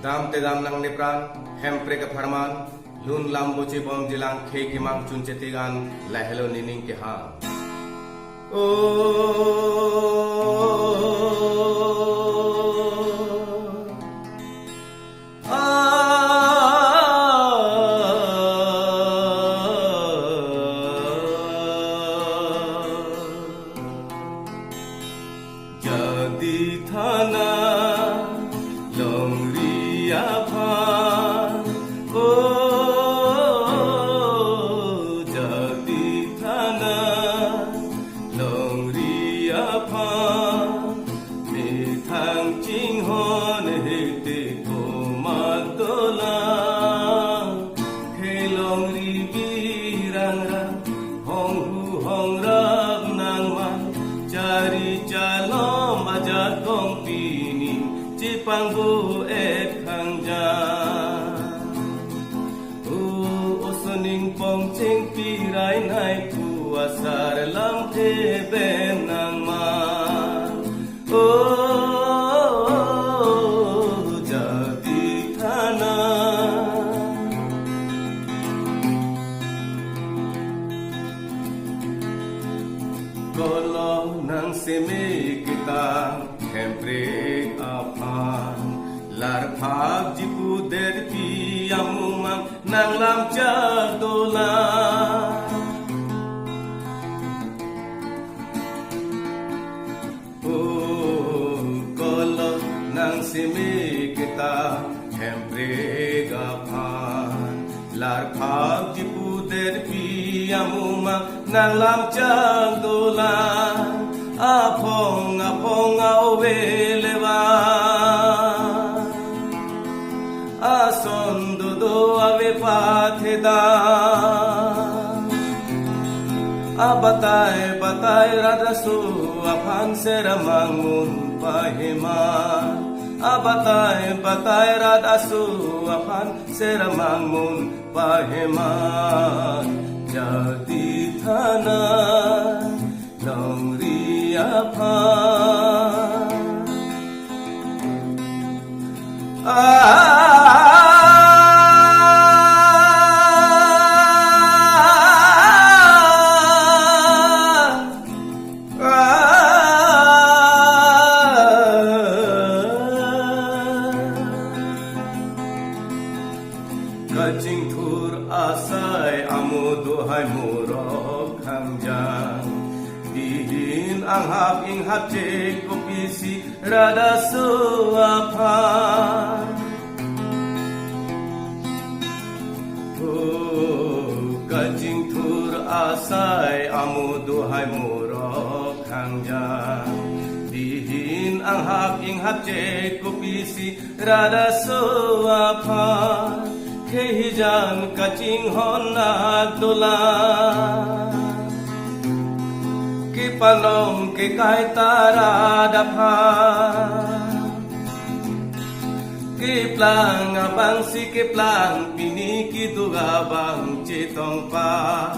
Dam te dam nang nepran, hempre ke farman, lun lam boci bom jilang khe kimang chun cetigan lahelo nining ke ha. Jadi thana longria phan jadi thana longria phan me thang ching hon hete ko madola khelong ri birang rang hong hu hong rap nang man cari calon majat kong pini cipang bu et khang ja osuning pong ching pirai nai ku asar lam the ben nang man jadi thana Kalau nang seme kita hempre apan lar phag jipu der pi amumang nang lam jadola kalau nang seme kita hempre apan lar phag jipu der pi amumang nang lam jadola apong aweleva asondo do ave patheda batai radasu aphan seramangun pahema batai radasu aphan seramangun pahema jadi thana longria phan Kacing thur asai amuduhai murok hangjang dihin ang hap ing hapce kopisi rada suapan kacing thur asai amuduhai murok hangjang dihin ang hap ing hapce kopisi rada suapan kehijan kacing hona dola ke palom ke kai tara dapha ke plang abang si ke plang pini ki duga bang cetong pa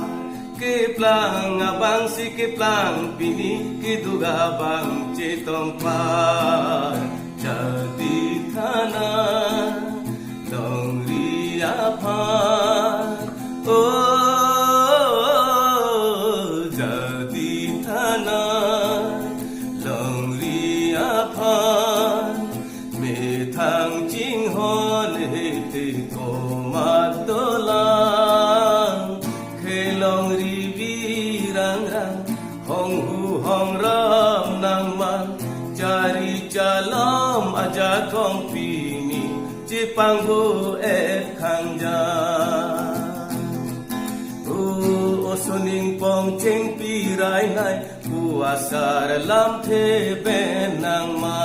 ke plang abang si ke plang pini ki duga bang cetong pa jadi thana longria phan jadi thana longria phan me thang ching hon hete ko madola khelong ri birang rang hong hu hong ram nang man cari calom aja kong pini cipang bu et khang ja osuning pong ching pirai nai puasar lam the ben nang ma